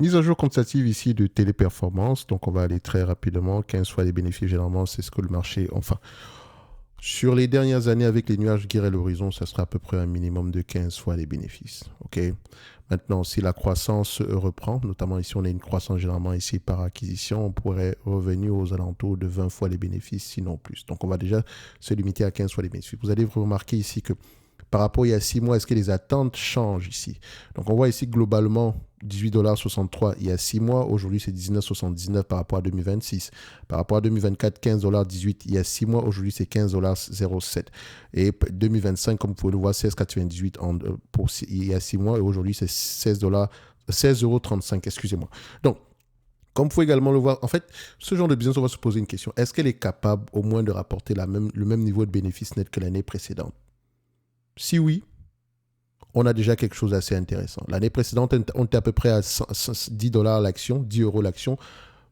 mise à jour quantitative ici de Téléperformance. Donc, on va aller très rapidement. 15 fois les bénéfices, généralement, c'est ce que le marché. Enfin, sur les dernières années, avec les nuages qui à l'horizon, ça sera à peu près un minimum de 15 fois les bénéfices. OK? Maintenant, si la croissance reprend, notamment ici, on a une croissance généralement ici par acquisition, on pourrait revenir aux alentours de 20 fois les bénéfices, sinon plus. Donc, on va déjà se limiter à 15 fois les bénéfices. Vous allez remarquer ici que par rapport à il y a 6 mois, est-ce que les attentes changent ici? Donc, on voit ici globalement 18,63$ il y a 6 mois. Aujourd'hui, c'est 19,79$ par rapport à 2026. Par rapport à 2024, 15,18$ il y a 6 mois. Aujourd'hui, c'est 15,07$. Et 2025, comme vous pouvez le voir, 16,98$ il y a 6 mois. Et aujourd'hui, c'est 16,35$, excusez-moi. Donc, comme vous pouvez également le voir, en fait, ce genre de business, on va se poser une question. Est-ce qu'elle est capable au moins de rapporter le même niveau de bénéfice net que l'année précédente? Si oui, on a déjà quelque chose d'assez intéressant. L'année précédente, on était à peu près à 10$ l'action, 10 € l'action.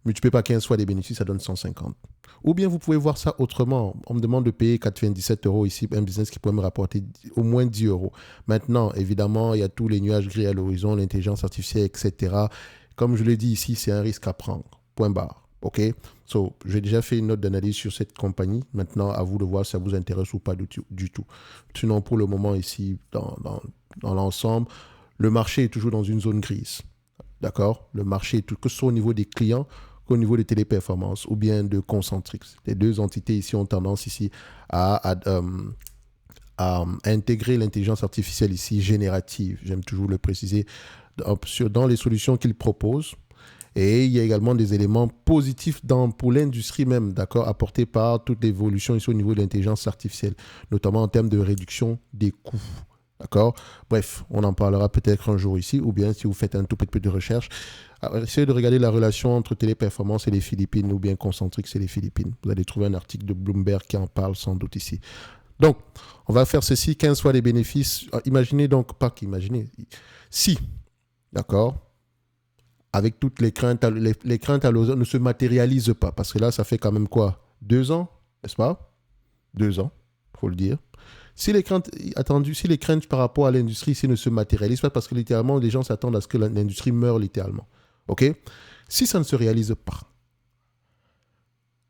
Multiplié par 15 fois les bénéfices, ça donne 150. Ou bien vous pouvez voir ça autrement. On me demande de payer 97€ ici, un business qui pourrait me rapporter au moins 10€. Maintenant, évidemment, il y a tous les nuages gris à l'horizon, l'intelligence artificielle, etc. Comme je l'ai dit ici, c'est un risque à prendre. Point barre. OK? So, j'ai déjà fait une note d'analyse sur cette compagnie. Maintenant, à vous de voir si ça vous intéresse ou pas du tout. Sinon, pour le moment, ici, dans l'ensemble, le marché est toujours dans une zone grise. D'accord? Le marché est tout, que ce soit au niveau des clients, qu'au niveau des téléperformances ou bien de Concentrix. Les deux entités ici ont tendance ici à intégrer l'intelligence artificielle ici générative. J'aime toujours le préciser dans les solutions qu'ils proposent. Et il y a également des éléments positifs pour l'industrie même, d'accord, apportés par toute l'évolution ici au niveau de l'intelligence artificielle, notamment en termes de réduction des coûts. D'accord? Bref, on en parlera peut-être un jour ici, ou bien si vous faites un tout petit peu de recherche, essayez de regarder la relation entre Téléperformance et les Philippines, ou bien Concentrix et les Philippines. Vous allez trouver un article de Bloomberg qui en parle sans doute ici. Donc, on va faire ceci, 15 fois les bénéfices. Imaginez donc, pas qu'imaginez, si, d'accord, avec toutes les craintes, les craintes à l'ozone ne se matérialisent pas, parce que là, ça fait quand même quoi? 2 ans, n'est-ce pas? 2 ans, il faut le dire. Si les craintes attendues, si les craintes par rapport à l'industrie ici ne se matérialisent pas, parce que littéralement, les gens s'attendent à ce que l'industrie meure littéralement. OK? Si ça ne se réalise pas,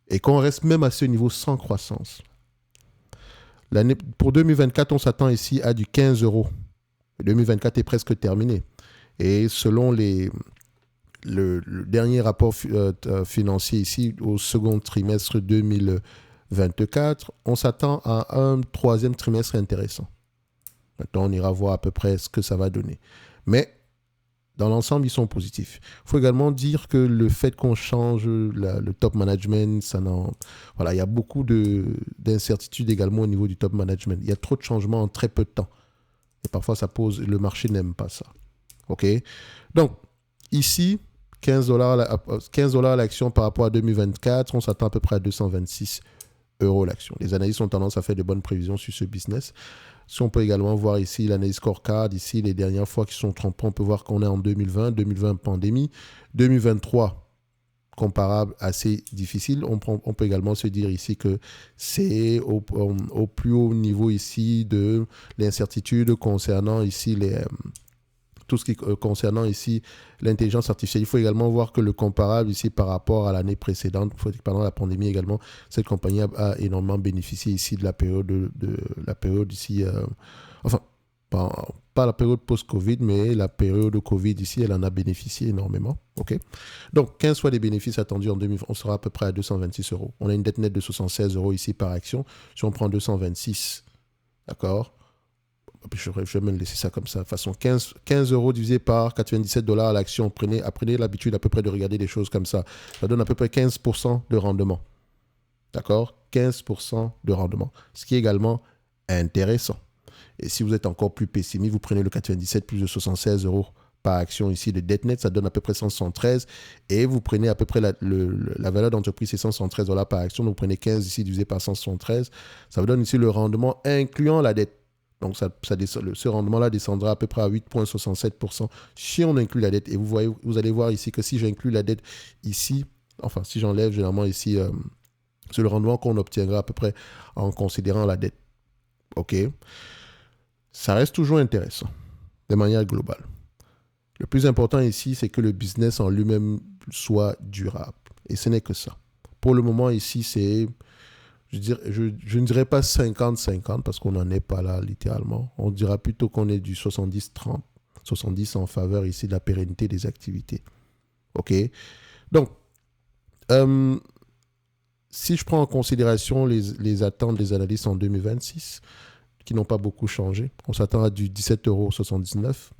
et qu'on reste même à ce niveau sans croissance, pour 2024, on s'attend ici à du 15€. 2024 est presque terminé. Et selon le dernier rapport financier ici, au second trimestre 2024, on s'attend à un troisième trimestre intéressant. Maintenant, on ira voir à peu près ce que ça va donner. Mais dans l'ensemble, ils sont positifs. Il faut également dire que le fait qu'on change le top management, voilà, il y a beaucoup d'incertitudes également au niveau du top management. Il y a trop de changements en très peu de temps. Et parfois, le marché n'aime pas ça. OK? Donc, ici, 15$ l'action par rapport à 2024, on s'attend à peu près à 226€ l'action. Les analystes ont tendance à faire de bonnes prévisions sur ce business. Si on peut également voir ici l'analyse scorecard, ici les dernières fois qui sont trompées, on peut voir qu'on est en 2020 pandémie, 2023 comparable assez difficile. On peut également se dire ici que c'est au plus haut niveau ici de l'incertitude concernant ici tout ce qui concernant ici l'intelligence artificielle. Il faut également voir que le comparable ici par rapport à l'année précédente, pendant la pandémie également, cette compagnie a énormément bénéficié ici de la période ici, enfin, pas la période post-Covid, mais la période de Covid ici, elle en a bénéficié énormément. OK? Donc, 15 fois les bénéfices attendus en 2020, on sera à peu près à 226€. On a une dette nette de 76€ ici par action. Si on prend 226, d'accord? Je vais me laisser ça comme ça. De toute façon, 15€ divisé par 97$ à l'action. Apprenez l'habitude à peu près de regarder les choses comme ça. Ça donne à peu près 15% de rendement. D'accord? 15% de rendement. Ce qui est également intéressant. Et si vous êtes encore plus pessimiste, vous prenez le 97 plus de 76€ par action ici de dette net, ça donne à peu près 173. Et vous prenez à peu près la valeur d'entreprise, c'est 173$ par action. Donc vous prenez 15 ici divisé par 173. Ça vous donne ici le rendement incluant la dette. Donc, ce rendement-là descendra à peu près à 8,67% si on inclut la dette. Et vous allez voir ici que si j'inclus la dette ici, enfin, si j'enlève généralement ici, c'est le rendement qu'on obtiendra à peu près en considérant la dette. OK? Ça reste toujours intéressant, de manière globale. Le plus important ici, c'est que le business en lui-même soit durable. Et ce n'est que ça. Pour le moment, ici, je ne dirais pas 50-50 parce qu'on n'en est pas là, littéralement. On dira plutôt qu'on est du 70-30. 70 en faveur ici de la pérennité des activités. OK? Donc, si je prends en considération les attentes des analystes en 2026, qui n'ont pas beaucoup changé, on s'attend à du 17,79 €.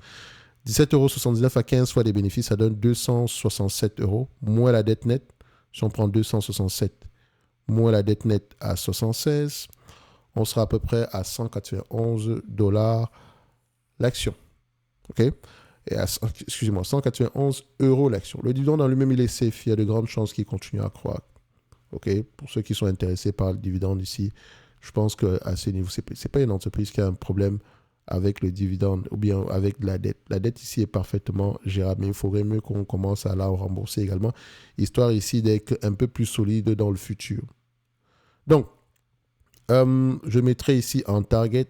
17,79 € à 15 fois les bénéfices, ça donne 267 €, moins la dette nette. Si on prend 267 moins la dette nette à 76, on sera à peu près à 191 $ l'action. OK? Et excusez-moi, 191 € l'action. Le dividende en lui-même, il est safe. Il y a de grandes chances qu'il continue à croître. OK? Pour ceux qui sont intéressés par le dividende ici, je pense qu'à ce niveau, ce n'est pas une entreprise qui a un problème avec le dividende ou bien avec la dette. La dette ici est parfaitement gérable, mais il faudrait mieux qu'on commence à la rembourser également, histoire ici d'être un peu plus solide dans le futur. Donc, je mettrai ici en target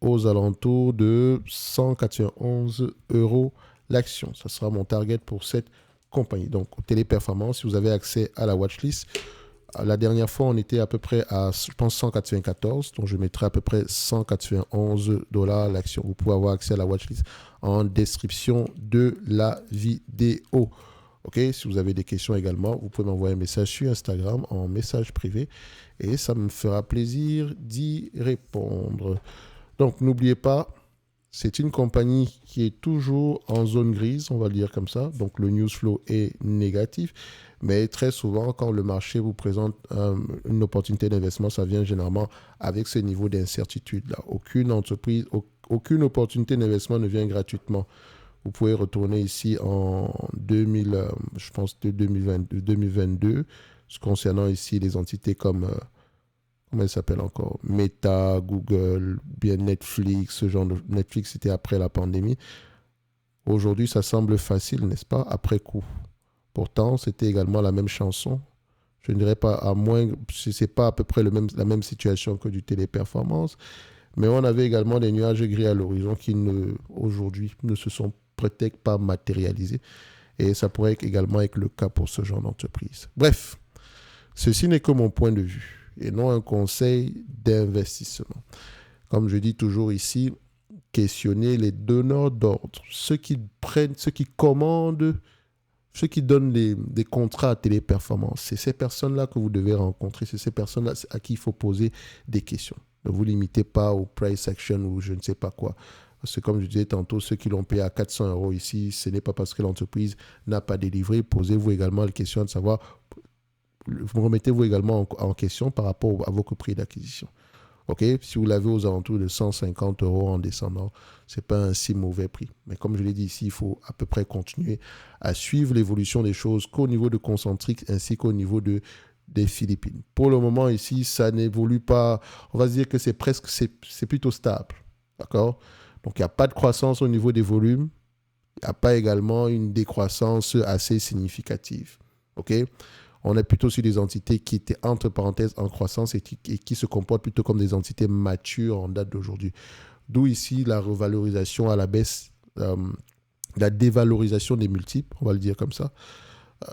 aux alentours de 191 € l'action. Ça sera mon target pour cette compagnie. Donc, Téléperformance, si vous avez accès à la watchlist, la dernière fois, on était à peu près à, je pense, 194. Donc, je mettrai à peu près 191 $ l'action. Vous pouvez avoir accès à la watchlist en description de la vidéo. OK? Si vous avez des questions également, vous pouvez m'envoyer un message sur Instagram en message privé et ça me fera plaisir d'y répondre. Donc, n'oubliez pas, c'est une compagnie qui est toujours en zone grise, on va le dire comme ça. Donc, le news flow est négatif. Mais très souvent, quand le marché vous présente une opportunité d'investissement, ça vient généralement avec ce niveau d'incertitude-là. Aucune entreprise, aucune opportunité d'investissement ne vient gratuitement. Vous pouvez retourner ici en 2022, concernant ici les entités comme... comment elle s'appelle encore? Meta, Google, bien Netflix, ce genre de... Netflix, c'était après la pandémie. Aujourd'hui, ça semble facile, n'est-ce pas? Après coup. Pourtant, c'était également la même chanson. Je ne dirais pas, à moins, ce n'est pas à peu près la même situation que du Téléperformance, mais on avait également des nuages gris à l'horizon qui, aujourd'hui, ne se sont peut-être pas matérialisés. Et ça pourrait également être le cas pour ce genre d'entreprise. Bref, ceci n'est que mon point de vue et non un conseil d'investissement. Comme je dis toujours ici, questionnez les donneurs d'ordre, ceux qui commandent, ceux qui donnent des contrats à Téléperformance. C'est ces personnes-là que vous devez rencontrer, c'est ces personnes-là à qui il faut poser des questions. Ne vous limitez pas au price action ou je ne sais pas quoi. Parce que comme je disais tantôt, ceux qui l'ont payé à 400 € ici, ce n'est pas parce que l'entreprise n'a pas délivré. Posez-vous également la question de savoir, vous remettez-vous également en question par rapport à votre prix d'acquisition. OK? Si vous l'avez aux alentours de 150 € en descendant, ce n'est pas un si mauvais prix. Mais comme je l'ai dit ici, il faut à peu près continuer à suivre l'évolution des choses qu'au niveau de Concentric ainsi qu'au niveau des Philippines. Pour le moment ici, ça n'évolue pas. On va se dire que c'est plutôt stable. D'accord? Donc, il n'y a pas de croissance au niveau des volumes. Il n'y a pas également une décroissance assez significative. OK? On est plutôt sur des entités qui étaient entre parenthèses en croissance et qui se comportent plutôt comme des entités matures en date d'aujourd'hui. D'où ici la revalorisation à la baisse, la dévalorisation des multiples, on va le dire comme ça.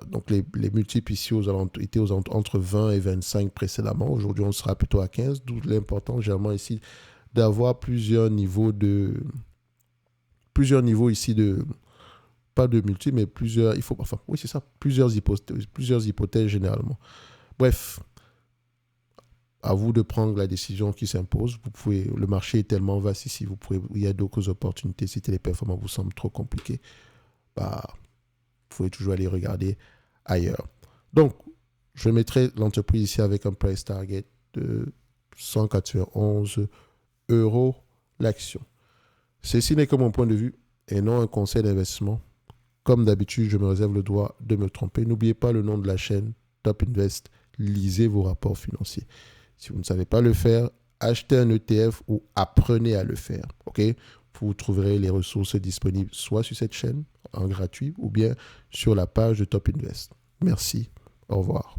Donc les multiples ici étaient entre 20 et 25 précédemment. Aujourd'hui, on sera plutôt à 15, d'où l'importance généralement ici d'avoir plusieurs niveaux ici de... Pas de multiples, mais plusieurs... oui, c'est ça. Plusieurs hypothèses généralement. Bref, à vous de prendre la décision qui s'impose. Le marché est tellement vaste ici. Il y a d'autres opportunités. Si Téléperformance vous semble trop compliqué, vous pouvez toujours aller regarder ailleurs. Donc, je mettrai l'entreprise ici avec un price target de 191 € l'action. Ceci n'est que mon point de vue et non un conseil d'investissement. Comme d'habitude, je me réserve le droit de me tromper. N'oubliez pas le nom de la chaîne, Top Invest. Lisez vos rapports financiers. Si vous ne savez pas le faire, achetez un ETF ou apprenez à le faire. OK? Vous trouverez les ressources disponibles soit sur cette chaîne en gratuit ou bien sur la page de Top Invest. Merci. Au revoir.